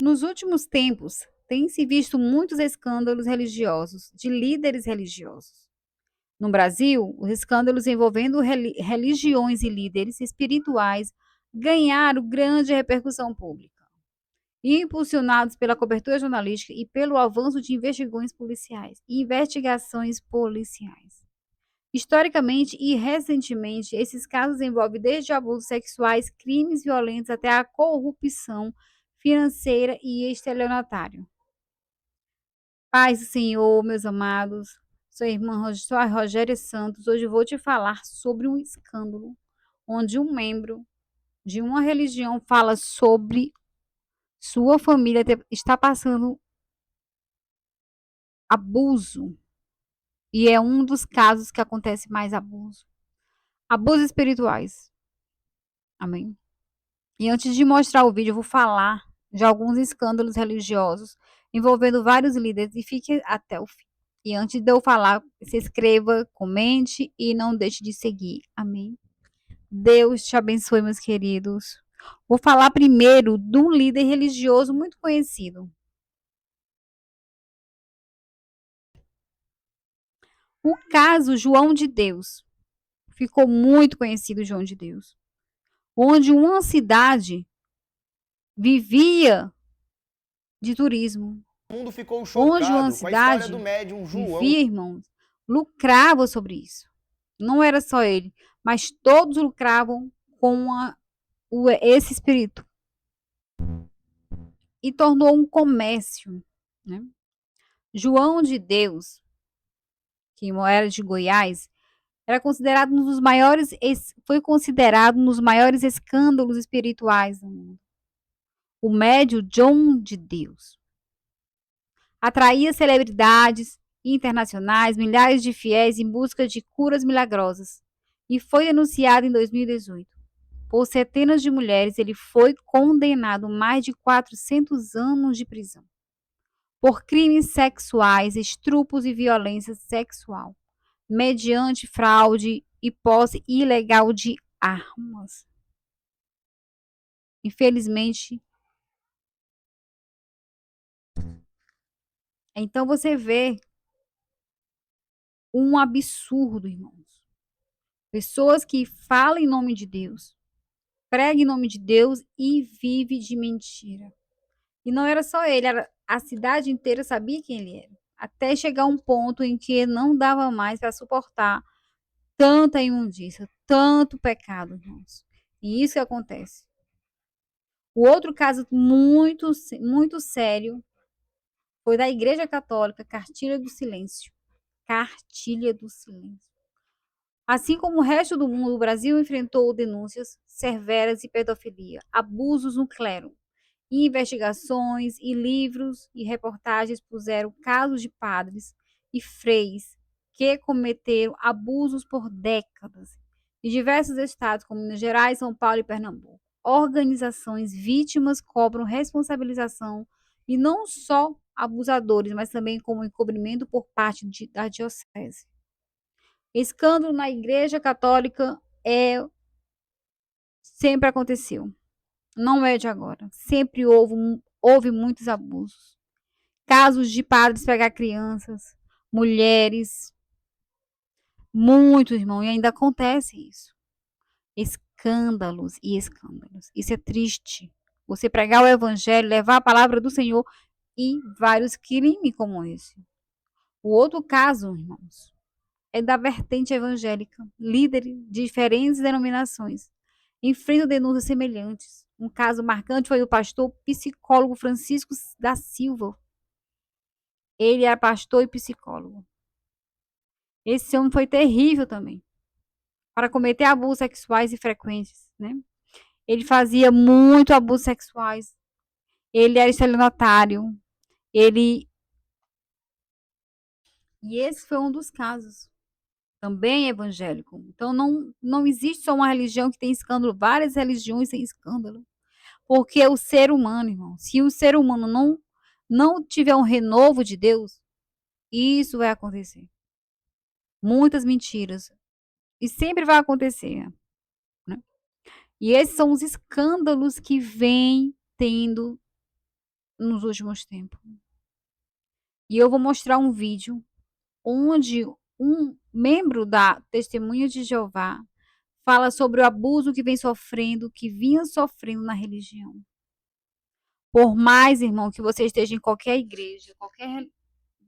Nos últimos tempos, tem-se visto muitos escândalos religiosos de líderes religiosos. No Brasil, os escândalos envolvendo religiões e líderes espirituais ganharam grande repercussão pública, impulsionados pela cobertura jornalística e pelo avanço de investigações policiais. Historicamente e recentemente, esses casos envolvem desde abusos sexuais, crimes violentos até a corrupção financeira e estelionatário. Paz do Senhor, meus amados, sou a Rogéria Santos. Hoje vou te falar sobre um escândalo onde um membro de uma religião fala sobre sua família está passando abuso, e é um dos casos que acontece mais abuso. Abusos espirituais. Amém. E antes de mostrar o vídeo, eu vou falar de alguns escândalos religiosos envolvendo vários líderes e fique até o fim. E antes de eu falar, se inscreva, comente e não deixe de seguir. Amém. Deus te abençoe, meus queridos. Vou falar primeiro de um líder religioso muito conhecido. O caso João de Deus. Ficou muito conhecido João de Deus. Onde uma cidade vivia de turismo. O mundo ficou Onde uma chocado com a história do cidade médium João. vivia, irmãos, lucrava sobre isso. Não era só ele, mas todos lucravam com esse espírito. E tornou um comércio. Né? João de Deus, que era de Goiás, era considerado um dos maiores, foi considerado um dos maiores escândalos espirituais do mundo. O médium João de Deus atraía celebridades internacionais, milhares de fiéis em busca de curas milagrosas, e foi denunciado em 2018. Por centenas de mulheres, ele foi condenado a mais de 400 anos de prisão por crimes sexuais, estupros e violência sexual, mediante fraude e posse ilegal de armas. Infelizmente, então você vê um absurdo, irmãos. Pessoas que falam em nome de Deus, pregam em nome de Deus e vivem de mentira. E não era só ele, a cidade inteira sabia quem ele era. Até chegar um ponto em que não dava mais para suportar tanta imundícia, tanto pecado, irmãos. E isso que acontece. O outro caso muito sério foi da Igreja Católica, Cartilha do Silêncio. Cartilha do Silêncio. Assim como o resto do mundo, o Brasil enfrentou denúncias severas de pedofilia, abusos no clero. Investigações e livros e reportagens puseram casos de padres e freis que cometeram abusos por décadas. Em diversos estados, como Minas Gerais, São Paulo e Pernambuco, organizações vítimas cobram responsabilização e não só abusadores, mas também como encobrimento por parte da diocese. Escândalo na Igreja Católica sempre aconteceu. Não é de agora. Sempre houve muitos abusos. Casos de padres pegar crianças, mulheres, muito, irmão, e ainda acontece isso. Escândalos e escândalos. Isso é triste. Você pregar o evangelho, levar a palavra do Senhor e vários crimes como esse. O outro caso, irmãos, é da vertente evangélica. Líderes de diferentes denominações enfrentam denúncias semelhantes. Um caso marcante foi o pastor psicólogo Francisco da Silva. Ele era pastor e psicólogo. Esse homem foi terrível também, para cometer abusos sexuais e frequentes, né? Ele fazia muito abusos sexuais. Ele era estelionatário. Ele E esse foi um dos casos. Também evangélico. Então não existe só uma religião que tem escândalo, várias religiões têm escândalo. Porque o ser humano, irmão, se o ser humano não tiver um renovo de Deus, isso vai acontecer. Muitas mentiras. E sempre vai acontecer, né? E esses são os escândalos que vêm tendo nos últimos tempos. E eu vou mostrar um vídeo onde um membro da Testemunha de Jeová fala sobre o abuso que vem sofrendo, que vinha sofrendo na religião. Por mais, irmão, que você esteja em qualquer igreja,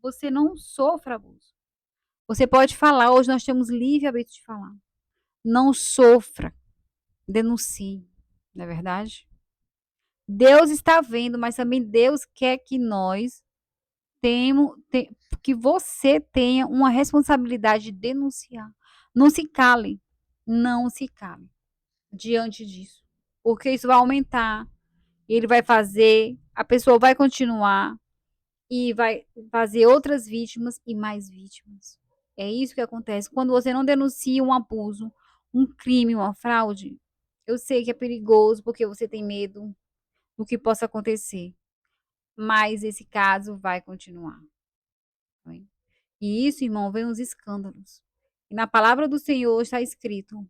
você não sofra abuso. Você pode falar, hoje nós temos livre-arbítrio de falar. Não sofra, denuncie, não é verdade? Deus está vendo, mas também Deus quer que que você tenha uma responsabilidade de denunciar. Não se cale, não se cale diante disso, porque isso vai aumentar, ele vai fazer, a pessoa vai continuar e vai fazer outras vítimas e mais vítimas. É isso que acontece. Quando você não denuncia um abuso, um crime, uma fraude, eu sei que é perigoso porque você tem medo do que possa acontecer, mas esse caso vai continuar. Amém? E isso, irmão, vem os escândalos. E na palavra do Senhor está escrito,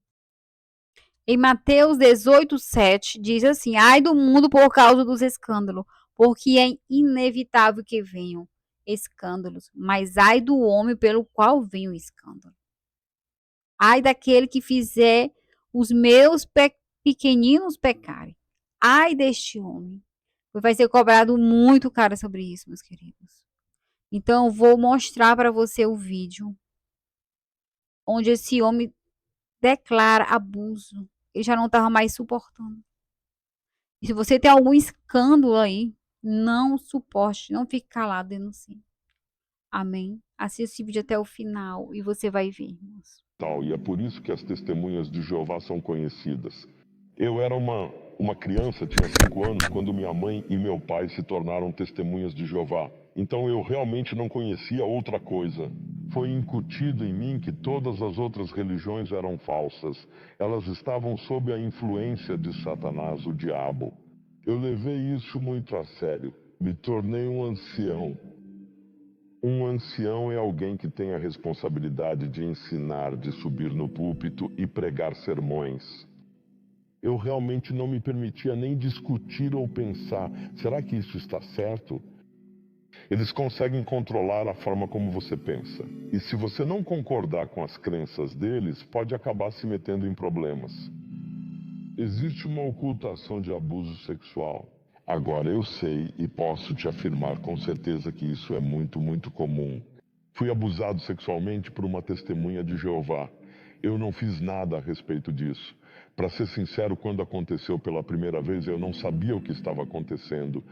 em Mateus 18:7, diz assim: ai do mundo por causa dos escândalos, porque é inevitável que venham escândalos, mas ai do homem pelo qual vem o escândalo. Ai daquele que fizer os meus pequeninos pecarem. Ai deste homem. Vai ser cobrado muito caro sobre isso, meus queridos. Então, eu vou mostrar para você o vídeo onde esse homem declara abuso. Ele já não estava mais suportando. E se você tem algum escândalo aí, não suporte, não fique calado, denuncie. Amém? Assista esse vídeo até o final e você vai ver, irmãos. E é por isso que as testemunhas de Jeová são conhecidas. Eu era uma criança, tinha 5 anos, quando minha mãe e meu pai se tornaram testemunhas de Jeová. Então eu realmente não conhecia outra coisa. Foi incutido em mim que todas as outras religiões eram falsas. Elas estavam sob a influência de Satanás, o diabo. Eu levei isso muito a sério. Me tornei um ancião. Um ancião é alguém que tem a responsabilidade de ensinar, de subir no púlpito e pregar sermões. Eu realmente não me permitia nem discutir ou pensar, será que isso está certo? Eles conseguem controlar a forma como você pensa. E se você não concordar com as crenças deles, pode acabar se metendo em problemas. Existe uma ocultação de abuso sexual. Agora eu sei e posso te afirmar com certeza que isso é muito, muito comum. Fui abusado sexualmente por uma testemunha de Jeová. Eu não fiz nada a respeito disso. Para ser sincero, quando aconteceu pela primeira vez, eu não sabia o que estava acontecendo.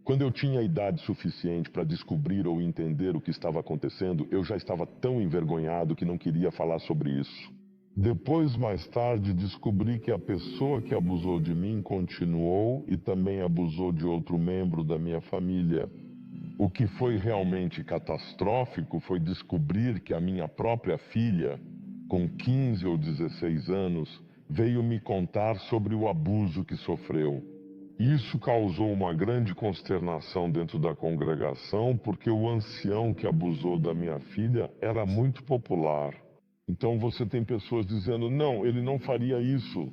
Quando eu tinha idade suficiente para descobrir ou entender o que estava acontecendo, eu já estava tão envergonhado que não queria falar sobre isso. Depois, mais tarde, descobri que a pessoa que abusou de mim continuou e também abusou de outro membro da minha família. O que foi realmente catastrófico foi descobrir que a minha própria filha, com 15 ou 16 anos, veio me contar sobre o abuso que sofreu. Isso causou uma grande consternação dentro da congregação, porque o ancião que abusou da minha filha era muito popular. Então você tem pessoas dizendo, não, ele não faria isso.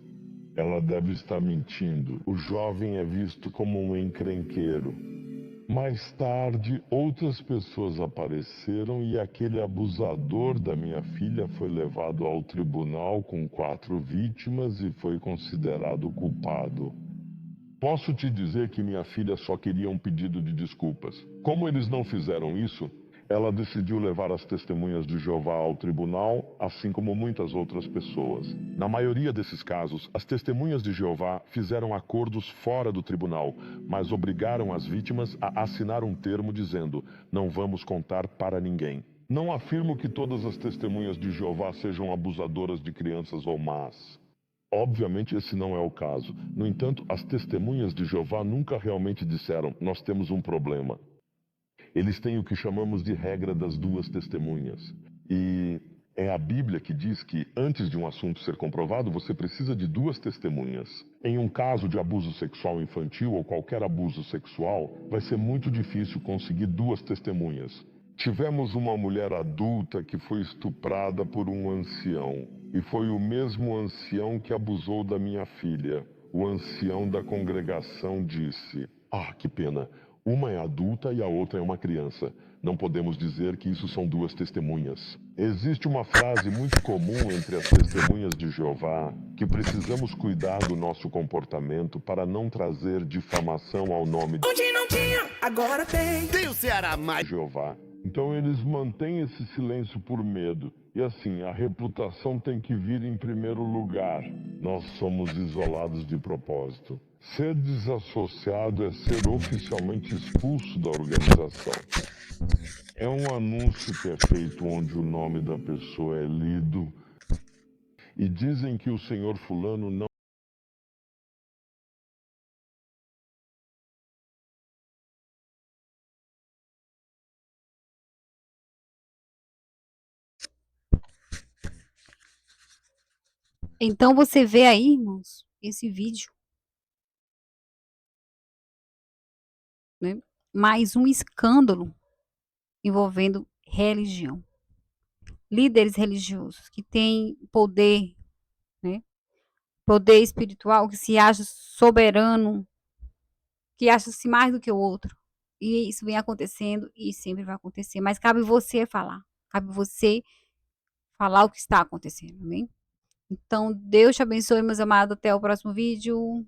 Ela deve estar mentindo. O jovem é visto como um encrenqueiro. Mais tarde, outras pessoas apareceram e aquele abusador da minha filha foi levado ao tribunal com 4 vítimas e foi considerado culpado. Posso te dizer que minha filha só queria um pedido de desculpas. Como eles não fizeram isso, ela decidiu levar as testemunhas de Jeová ao tribunal, assim como muitas outras pessoas. Na maioria desses casos, as testemunhas de Jeová fizeram acordos fora do tribunal, mas obrigaram as vítimas a assinar um termo dizendo: não vamos contar para ninguém. Não afirmo que todas as testemunhas de Jeová sejam abusadoras de crianças ou más. Obviamente esse não é o caso. No entanto, as testemunhas de Jeová nunca realmente disseram: nós temos um problema. Eles têm o que chamamos de regra das 2 testemunhas. E é a Bíblia que diz que, antes de um assunto ser comprovado, você precisa de 2 testemunhas. Em um caso de abuso sexual infantil ou qualquer abuso sexual, vai ser muito difícil conseguir 2 testemunhas. Tivemos uma mulher adulta que foi estuprada por um ancião. E foi o mesmo ancião que abusou da minha filha. O ancião da congregação disse: ah, que pena. Uma é adulta e a outra é uma criança. Não podemos dizer que isso são duas testemunhas. Existe uma frase muito comum entre as testemunhas de Jeová que precisamos cuidar do nosso comportamento para não trazer difamação ao nome de Onde não tinha, agora tem. Tem o Ceará mais. Jeová. Então eles mantêm esse silêncio por medo. E assim, a reputação tem que vir em primeiro lugar. Nós somos isolados de propósito. Ser desassociado é ser oficialmente expulso da organização. É um anúncio que é feito onde o nome da pessoa é lido e dizem que o senhor fulano não Então você vê aí, irmãos, esse vídeo, né? Mais um escândalo envolvendo religião. Líderes religiosos que têm poder, né? Poder espiritual, que se acha soberano, que acha-se mais do que o outro. E isso vem acontecendo e sempre vai acontecer. Mas cabe você falar. Cabe você falar o que está acontecendo, amém? Então, Deus te abençoe, meus amados. Até o próximo vídeo.